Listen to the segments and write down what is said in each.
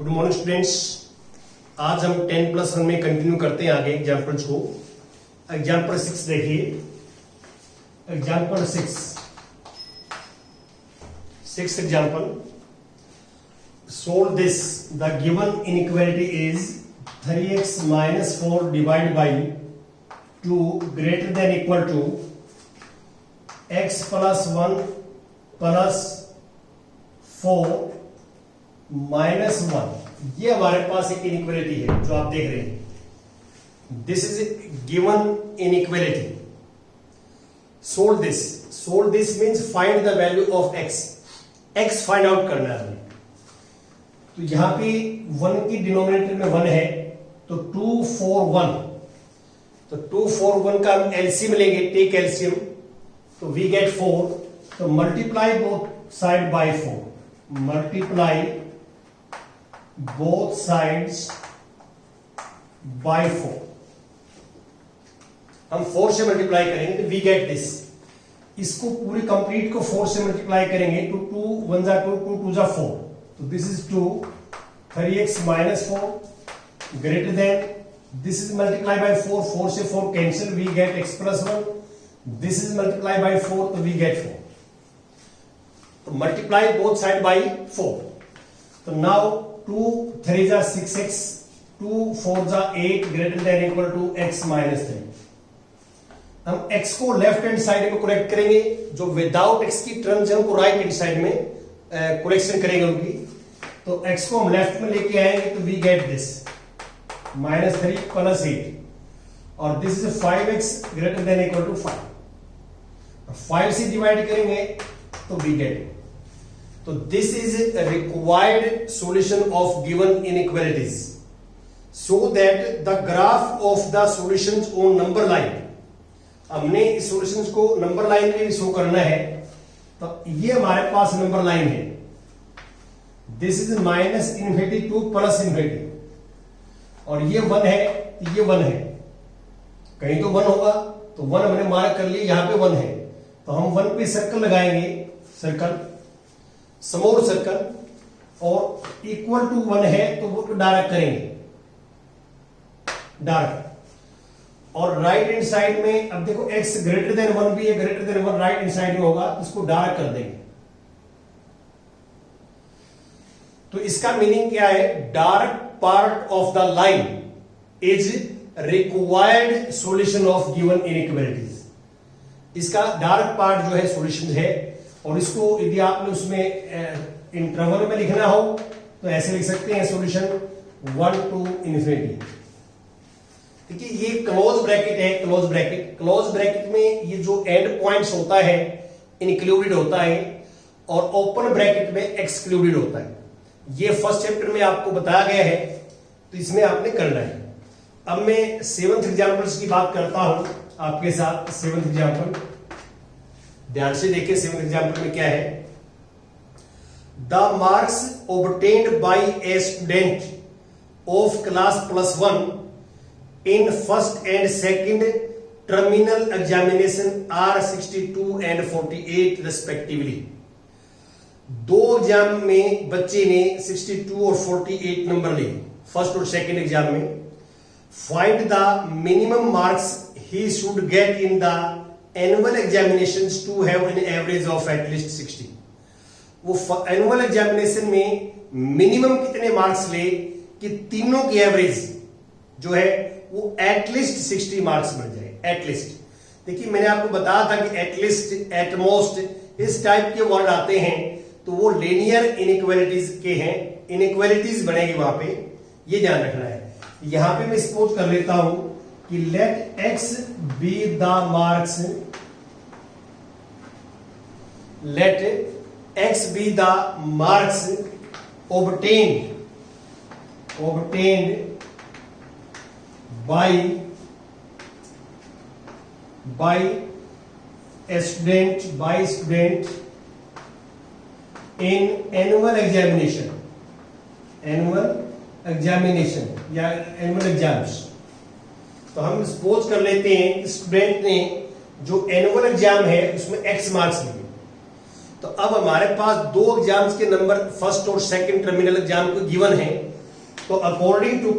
Good morning students. आज हम 10+1 में कंटिन्यू करते हैं आगे एग्जाम्पल्स को। एग्जाम्पल 6 देखिए। Example 6 example, solve this. The given inequality is 3x minus 4 divided by 2 greater than equal to x plus 1 plus 4 minus 1। ये हमारे पास एक इनइक्वालिटी है जो आप देख रहे हैं। This is given inequality. Solve this means find the value of x. X find out करना है हमें। तो यहां पे 1 की डिनोमिनेटर में 1 है, तो 2 4 1, तो 2 4 1 का हम एलसीएम लेंगे, टेक एलसीएम, तो वी गेट 4। तो multiply both side by 4, multiply both sides by 4। हम 4 से मल्टीप्लाई करेंगे तो वी गेट दिस। इसको पूरी कंप्लीट को 4 से मल्टीप्लाई करेंगे तो 2 1 जा 2, 2 2 जा 4, तो this is 2। 3x minus 4 greater than, this is multiply by 4, 4 से 4 cancel, we get x plus 1। This is multiply by 4, तो वी गेट 4। तो मल्टीप्लाई बोथ साइड बाय 4। तो नाउ 2 3 जा 6x, 2 4 जा 8 greater than equal to x minus 3। हम x को left hand side में correct करेंगे, जो विदाउट x की टर्म्स है उनको राइट हैंड साइड में करेक्शन करेंगे उनकी। तो x को हम लेफ्ट में लेके आएंगे तो we get this minus 3 plus 8, और this is 5x greater than equal to 5। 5 से डिवाइड करेंगे तो वी गेट। तो this is required solution of given inequalities, so that the graph of the solutions on number line. हमने इस solutions को number line पे भी शो करना है। तो ये हमारे पास नंबर लाइन है। This is minus infinity two plus infinity, और ये 1 है, ये 1 है, कहीं तो 1 होगा, तो 1 हमने मार्क कर लिया, यहां पे 1 है, तो हम 1 पे सर्कल लगाएंगे, सर्कल समोर सर्कल, और इक्वल टू 1 है तो वो डायरेक्ट करेंगे, डायरेक्ट। और राइट हैंड साइड में अब देखो x ग्रेटर देन 1 भी है, greater than 1 right hand side में होगा, इसको डायरेक्ट कर देंगे। तो इसका मीनिंग क्या है? Direct part of the line is required solution of given inequalities. इसका डायरेक्ट पार्ट जो है सॉल्यूशन है, और इसको यदि आपने उसमें इंटरवल में लिखना हो तो ऐसे लिख सकते हैं, सॉल्यूशन 1 to इन्फिनिटी। देखिए ये क्लोज ब्रैकेट है, क्लोज ब्रैकेट। क्लोज ब्रैकेट में ये जो एंड पॉइंट्स होता है इंक्लूडेड होता है, और ओपन ब्रैकेट में एक्सक्लूडेड होता है। ये फर्स्ट चैप्टर में आपको बताया गया है, तो इसमें आपने करना है। अब मैं 7th एग्जाम्पल्स की बात करता हूं आपके साथ। 7th एग्जाम्पल ध्यान से देखिए। 7th एग्जाम्पल में क्या है? The marks obtained by a student of class +1 in first and second terminal examination are 62 and 48 respectively. दो एग्जाम में बच्चे ने 62 और 48 नंबर लिए, फर्स्ट और सेकंड एग्जाम में। Find the minimum marks he should get in the annual examinations to have an average of at least 60। वो annual examination में मिनिमम कितने मार्क्स ले कि तीनों की एवरेज जो है वो एटलीस्ट 60 मार्क्स बन जाए। एटलीस्ट, देखिए मैंने आपको बताया था कि एटलीस्ट, एटमोस्ट, इस टाइप के वर्ड आते हैं तो वो लीनियर इनइक्वालिटीज के हैं, इनइक्वालिटीज बनेगी वहां पे, ये ध्यान रखना है। यहां पे मैं सपोज कर लेता हूं कि late x be the marks, let x be the marks obtained by a student in annual examination या annual exams। तो हम सपोज कर लेते हैं कि स्टूडेंट ने जो एनुअल एग्जाम है उसमें x मार्क्स लिए, तो अब हमारे पास दो एग्जाम्स के नंबर फर्स्ट और सेकंड टर्मिनल एग्जाम को गिवन है। तो अकॉर्डिंग टू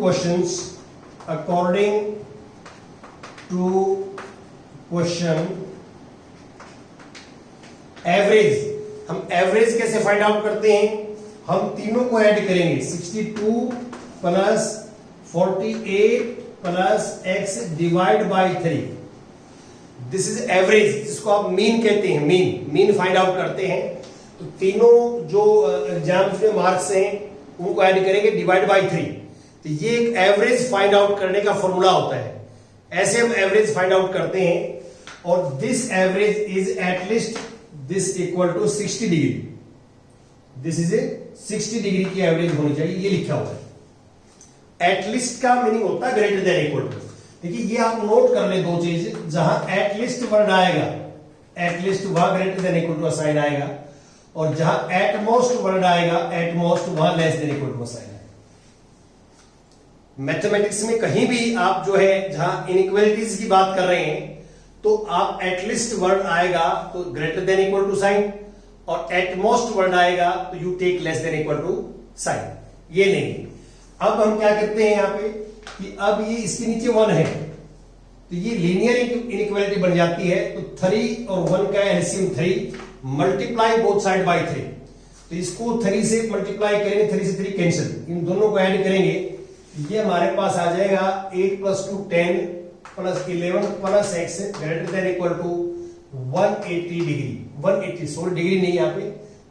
क्वेश्चन एवरेज, हम एवरेज कैसे फाइंड आउट करते हैं? हम तीनों को ऐड करेंगे, 62 plus 48 plus x divide by 3। This is average, जिसको आप मीन कहते हैं। मीन फाइंड आउट करते हैं। तो तीनों जो एग्जाम्स में मार्क्स हैं उनको ऐड करेंगे डिवाइड बाई 3। तो ये एक एवरेज फाइंड आउट करने का फॉर्मूला होता है। ऐसे हम एवरेज फाइंड आउट करते हैं। और this average is at least this equal to 60 degree. This is 60 degree की एवरेज होनी चाहिए, ये लिखा हुआ है। एटलीस्ट का मीनिंग होता है ग्रेटर देन इक्वल टू। देखिए ये आप नोट कर ले दो चीज, जहां एटलीस्ट वर्ड आएगा, एटलीस्ट वहां greater than equal to sign आएगा, और जहां एटमोस्ट वर्ड आएगा, एटमोस्ट वहां less than equal to sign आएगा। मैथमेटिक्स में कहीं भी आप जो है जहां इनइक्वालिटीज की बात कर रहे हैं तो आप एटलीस्ट वर्ड आएगा तो greater than equal to sign, और एटमोस्ट वर्ड आएगा तो you take less than equal to sign, ये लेंगे। अब हम क्या करते हैं यहां पे कि अब ये इसके नीचे 1 है तो ये लीनियर इनइक्वालिटी बन जाती है। तो 3 और 1 का LCM 3, multiply both side by 3। तो इसको 3 से मल्टीप्लाई करेंगे, 3 से 3 कैंसिल, इन दोनों को ऐड करेंगे, ये हमारे पास आ जाएगा 8 + 2 10 plus 11 plus x greater than equal to 180 degree. 180 सोल डिग्री नहीं, यहाँ पे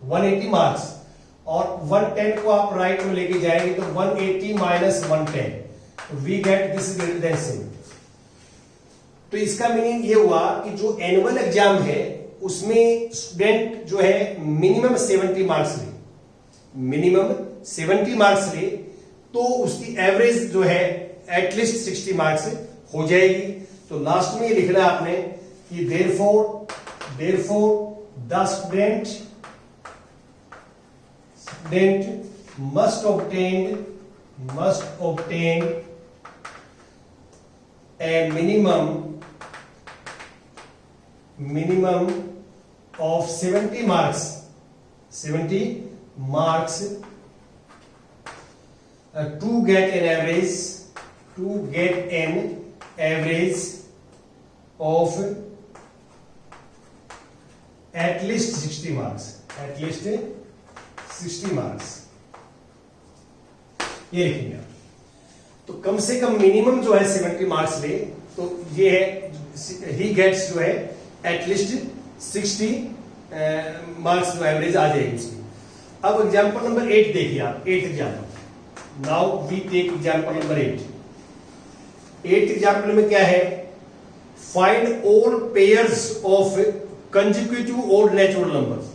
180 मार्क्स। और 110 को आप राइट में लेके जाएंगे तो 180 minus 110, we get this greater than same. तो इसका मीनिंग ये हुआ कि जो एनुअल एग्जाम है उसमें स्टूडेंट जो है मिनिमम 70 मार्क्स ले, मिनिमम 70 मार्क्स ले, तो उसकी एवरेज जो है एटलीस्ट 60 मार्क्स हो जाएगी। तो लास्ट में ये लिखना है आपने कि therefore the student must obtain a minimum of 70 marks to get an average of at least 60 marks, ये लिखेंगे आप। तो कम से कम मिनिमम जो है 70 मार्क्स ले, तो ये है ही गेट्स जो है एटलीस्ट 60 मार्क्स जो एवरेज आ जाएगी उसकी। अब एग्जांपल नंबर 8 देखिए आप, 8 example. Now we take example number 8 example में क्या है? Find all pairs of consecutive odd natural numbers.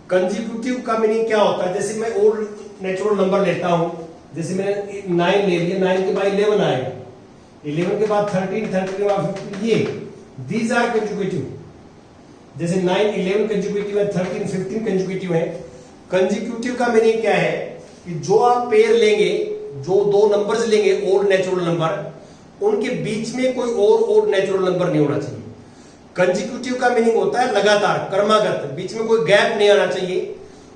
Consecutive का मीनिंग क्या होता है? जैसे मैं ओड नेचुरल नंबर लेता हूं, जैसे मैंने 9 ले लिया, 9 के बाद 11 आएगा, 11 के बाद 13, 13 के बाद 15, ये दीज आर कंसेक्यूटिव। जैसे 9 11 कंसेक्यूटिव है, 13 15 कंसेक्यूटिव है। कंसेक्यूटिव का मीनिंग क्या है कि जो आप पेयर लेंगे, जो दो नंबर्स लेंगे ओड नेचुरल नंबर, उनके बीच में कोई और ओड नेचुरल नंबर नहीं होना चाहिए। कंसेक्यूटिव का मीनिंग होता है लगातार, क्रमागत, बीच में कोई गैप नहीं आना चाहिए।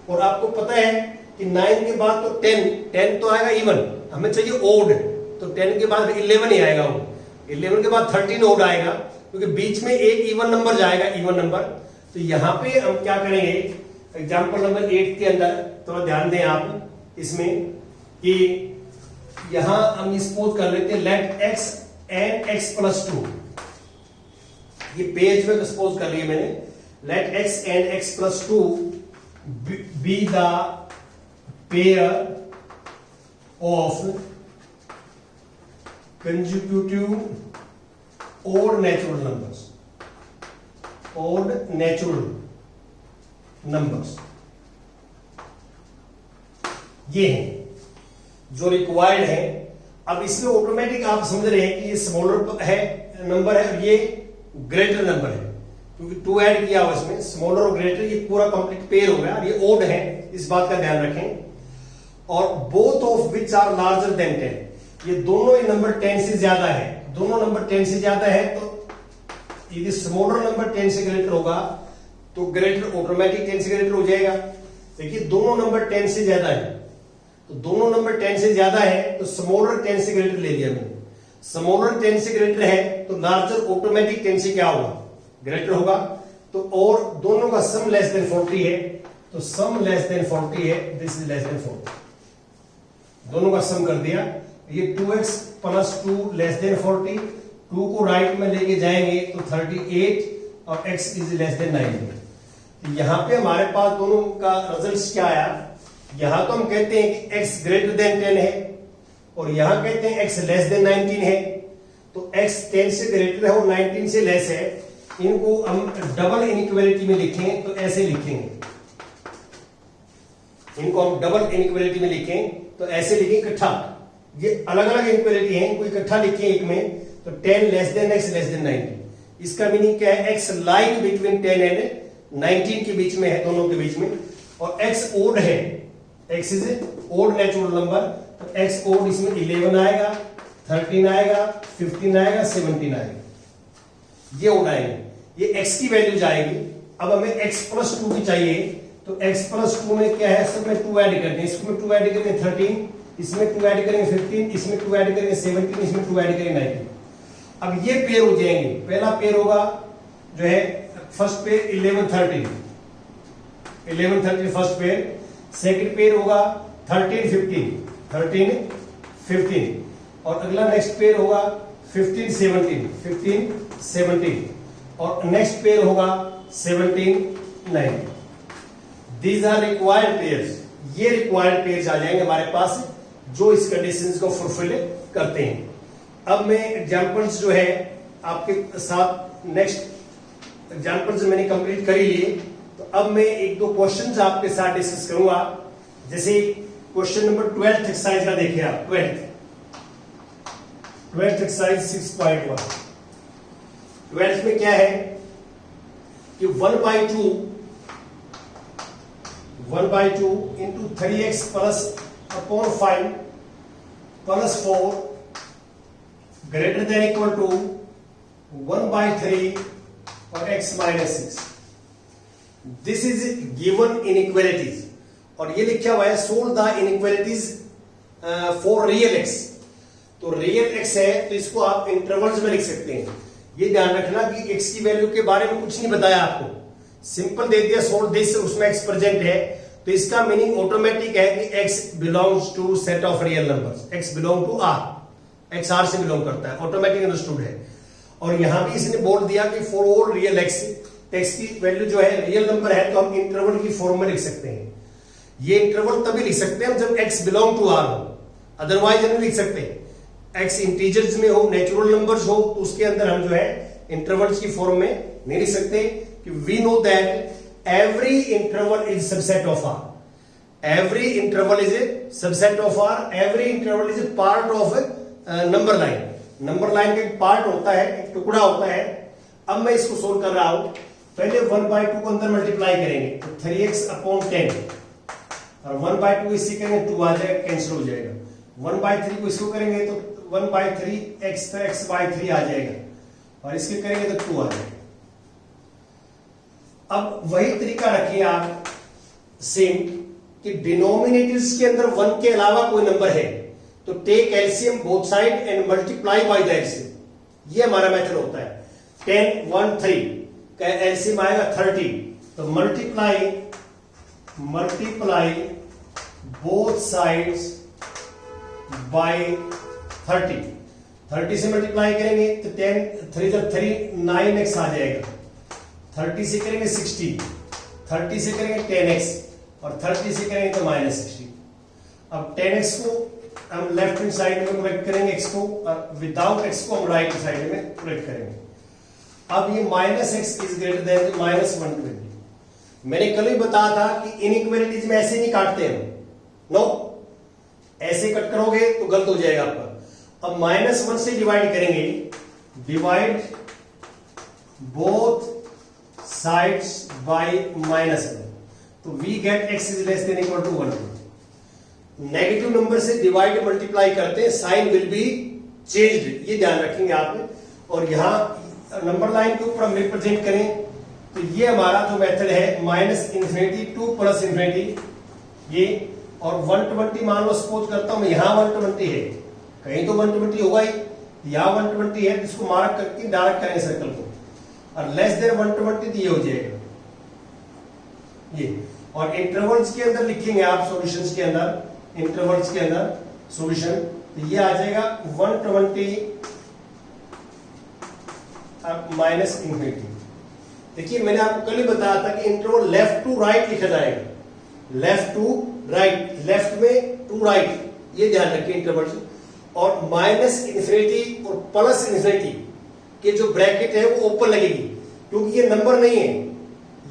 और आपको पता है कि 9 के बाद तो 10 तो आएगा इवन, हमें चाहिए ओड, तो 10 के बाद 11 ही आएगा ओड, 11 के बाद 13 ओड आएगा, क्योंकि बीच में एक इवन नंबर जाएगा, इवन नंबर। तो यहां पे हम क्या करेंगे एग्जांपल नंबर 8 के अंदर, थोड़ा ध्यान दें आप इसमें कि यहां हम सपोज कर लेते हैं लेट x and x + 2, ये पेज में सपोज कर लिया मैंने, late x and x + 2 be the pair of consecutive odd natural numbers, ये है जो रिक्वायर्ड है। अब इसमें ऑटोमेटिक आप समझ रहे हैं कि ये स्मॉलर है नंबर है और ये ग्रेटर नंबर है, क्योंकि 2 ऐड किया हुआ इसमें, स्मॉलर और ग्रेटर, ये पूरा कंप्लीट पेयर हो गया। ये ओड है, इस बात का ध्यान रखें। और both of which are larger than 10, ये दोनों ही नंबर 10 से ज्यादा है, दोनों नंबर 10 से ज्यादा है। तो यदि स्मॉलर नंबर 10 से ग्रेटर होगा तो ग्रेटर ऑटोमेटिक 10 से ग्रेटर हो जाएगा। देखिए दोनों नंबर 10 से ज्यादा है, तो दोनों नंबर 10 से ज्यादा है तो स्मॉलर 10 से ग्रेटर ले लिया मैंने। स्मॉलर 10 से ग्रेटर है तो लार्जर ऑटोमेटिक 10 से क्या होगा, ग्रेटर होगा। तो और दोनों का सम लेस देन 40 है, तो सम लेस देन 40 है, दिस इज लेस देन 40। दोनों का सम कर दिया। ये 2x प्लस 2 लेस देन 40, 2 को राइट में लेके जाएंगे तो 38 और x इज लेस देन 90। यहां पे हमारे पास दोनों का रिजल्ट क्या आया, यहां तो हम कहते हैं कि x ग्रेटर देन 10 है और यहां कहते हैं x लेस देन 19 है। तो x 10 से ग्रेटर है और 19 से लेस है, इनको हम डबल इनइक्वालिटी में लिखें तो ऐसे लिखेंगे, इनको हम डबल इनइक्वालिटी में लिखें तो ऐसे लिखें इकट्ठा। ये अलग अलग इनइक्वालिटी हैं, इनको इकट्ठा लिखें एक में, तो 10 less than x less than 19। इसका मीनिंग क्या है, x लाइक बिटवीन 10 एंड 19 के बीच में है, दोनों के बीच में, और x ओड है, x is odd natural number, तो x ओड इसमें 11 आएगा, 13 आएगा, 15 आएगा, 17 आएगा, ये ओड आएंगे, ये x की वैल्यू जाएगी। अब हमें x प्लस 2 की चाहिए, तो x प्लस 2 में क्या है, सब में 2 ऐड करते हैं, इसमें 2 ऐड करेंगे 13, इसमें 2 ऐड करेंगे 15, इसमें 2 ऐड करेंगे 17, इसमें 2 ऐड करेंगे 19। अब ये पेयर हो जाएंगे, पहला पेयर होगा जो है first pair 11 13 first pair, second pair होगा 13 15 और अगला नेक्स्ट पेयर होगा 15 17 और नेक्स्ट पेयर होगा 17 19। दीज आर रिक्वायर्ड पेयर्स, ये रिक्वायर्ड पेयर्स आ जाएंगे हमारे पास जो इस कंडीशंस को फुलफिल करते हैं। अब मैं एग्जांपल्स जो है आपके साथ नेक्स्ट एग्जांपल्स मैंने कंप्लीट कर ही लिए, तो अब मैं एक दो क्वेश्चंस आपके साथ डिस्कस करूंगा। जैसे क्वेश्चन नंबर 12th एक्सरसाइज का देखिए आप, 12th एक्सरसाइज 6.1। 12th में क्या है कि 1/2 into 3x plus upon 5 plus 4 greater than equal to 1/3 or x minus 6. This is given inequalities और ये लिखा हुआ है solve the inequalities for real x। तो रियल x है तो इसको आप इंटरवल्स में लिख सकते हैं। ये ध्यान रखना कि x की वैल्यू के बारे में कुछ नहीं बताया आपको, सिंपल दे दिया सोल्व दिस, उसमें x प्रेजेंट है, तो इसका मीनिंग ऑटोमेटिक है कि x belongs to set of real numbers, x belong to r, x r से बिलोंग करता है, ऑटोमेटिक अंडरस्टूड है। और यहां भी इसने बोल दिया कि for all real x, x की वैल्यू जो है रियल नंबर है तो हम इंटरवल की फॉर्म में लिख सकते हैं। ये इंटरवल तभी लिख सकते हैं हम जब x बिलोंग टू r हो, अदरवाइज नहीं लिख सकते। x इंटीजर्स में हो, नेचुरल नंबर्स हो, तो उसके अंदर हम जो है इंटरवल्स की फॉर्म में नहीं लिख सकते कि we know that every interval is subset of r, every interval is a subset of r, every interval is a part of a number line, number line का एक पार्ट होता है, एक टुकड़ा होता है। अब मैं इसको सोल्व कर रहा हूं, पहले 1/2 को अंदर मल्टीप्लाई करेंगे तो 3x अपॉन 10 और 1/2 इससे करेंगे 2 आ जाएगा, कैंसिल हो जाएगा। 1/3 को इसको करेंगे तो 1/3 x/3 आ जाएगा और इसके करेंगे तो 2 आ जाएगा। अब वही तरीका रखिए आप सेम कि डिनोमिनेटर्स के अंदर 1 के अलावा कोई नंबर है तो take LCM both side and multiply by the LCM, ये हमारा मेथड होता है। 10 1 3 का एलसीएम आएगा 30, तो मल्टीप्लाई बोथ साइड्स बाय 30 से मल्टीप्लाई करेंगे तो 10 3 3 9x आ जाएगा, 30 से करेंगे 60, 30 से करेंगे 10x और 30 से करेंगे तो -60। अब 10x को हम लेफ्ट हैंड साइड में कलेक्ट करेंगे, x को, और विदाउट x को हम राइट हैंड साइड में कलेक्ट करेंगे। अब ये -x इज ग्रेटर देन -120। मैंने कल ही बताया था कि इनइक्वालिटीज में ऐसे नहीं काटते हैं, नो, ऐसे कट करोगे तो गलत हो जाएगा आपका। अब -1 से डिवाइड करेंगे, डिवाइड बोथ sides by -1, तो we get x is less than equal to 1। Negative number से डिवाइड मल्टीप्लाई करते हैं, साइन विल बी चेंज्ड, ये ध्यान रखेंगे आप। और यहां नंबर लाइन के ऊपर हम रिप्रेजेंट करें तो ये हमारा जो मेथड है minus infinity two plus infinity ये, और 120 मान लो सपोज करता हूं मैं, यहां 120 है, कहीं तो 120 होगा ही, यहां 120 है, इसको मार्क करके डायरेक्ट करें सर्कल को, और लेस देन 120 तो ये हो जाएगा ये। और इंटरवल्स के अंदर लिखेंगे आप सॉल्यूशंस के अंदर, इंटरवल्स के अंदर सॉल्यूशन, तो ये आ जाएगा 120 माइनस इन्फिनिटी। देखिए मैंने आपको कल ही बताया था कि इंटरवल लेफ्ट टू राइट लिखा जाएगा, लेफ्ट टू राइट, लेफ्ट में टू राइट, ये ध्यान रखिए इंटरवल। और माइनस इन्फिनिटी और प्लस इन्फिनिटी के जो ब्रैकेट है वो ओपन लगेगी, क्योंकि ये नंबर नहीं है,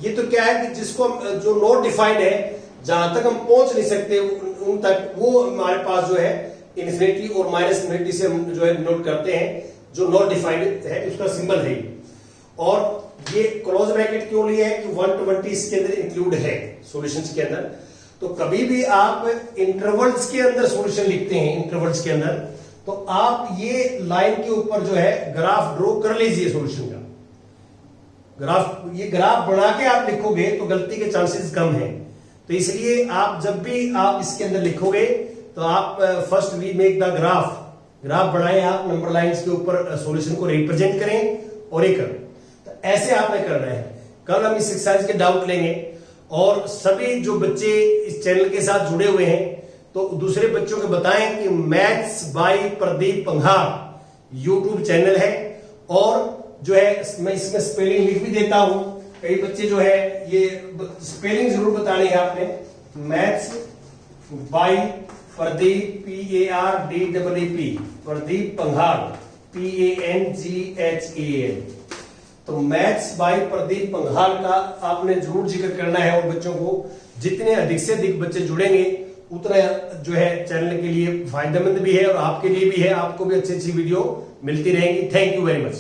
ये तो क्या है कि जिसको जो नॉट डिफाइंड है, जहां तक हम पहुंच नहीं सकते उन तक, वो हमारे पास जो है इन्फिनिटी और माइनस इन्फिनिटी से हम जो है नोट करते हैं, जो नॉट डिफाइंड है उसका सिंबल है। और ये क्लोज ब्रैकेट क्यों लिए है कि 120 इसके अंदर इंक्लूड है सॉल्यूशंस के अंदर। तो कभी भी आप इंटरवल्स के अंदर सॉल्यूशन लिखते हैं, इंटरवल्स के अंदर, तो आप ये लाइन के ऊपर जो है ग्राफ ड्रॉ कर लीजिए सॉल्यूशन का ग्राफ, ये ग्राफ बना के आप लिखोगे तो गलती के चांसेस कम है। तो इसलिए आप जब भी आप इसके अंदर लिखोगे तो आप first we make the graph, graph बनाए आप, नंबर लाइंस के ऊपर सॉल्यूशन को रिप्रेजेंट करें और ये करें। तो ऐसे आपने करना है। कल हम इस एक्सरसाइज के डाउट लेंगे, और सभी जो बच्चे इस चैनल के साथ जुड़े हुए हैं तो दूसरे बच्चों को बताएं कि maths by Pradeep Panghal YouTube channel है, और जो है मैं इसमें स्पेलिंग लिख भी देता हूं, कई बच्चे जो है ये स्पेलिंग जरूर बतानी है आपने, maths by Pradeep PARDEEP, Pradeep Panghal PANGHAL। तो मैथ्स बाय प्रदीप पंघार का आपने जरूर जिक्र करना है, और बच्चों को जितने अधिक से अधिक बच्चे जुड़ेंगे उतना जो है चैनल के लिए फायदेमंद भी है और आपके लिए भी है, आपको भी अच्छी अच्छी वीडियो मिलती रहेंगी। Thank you very much.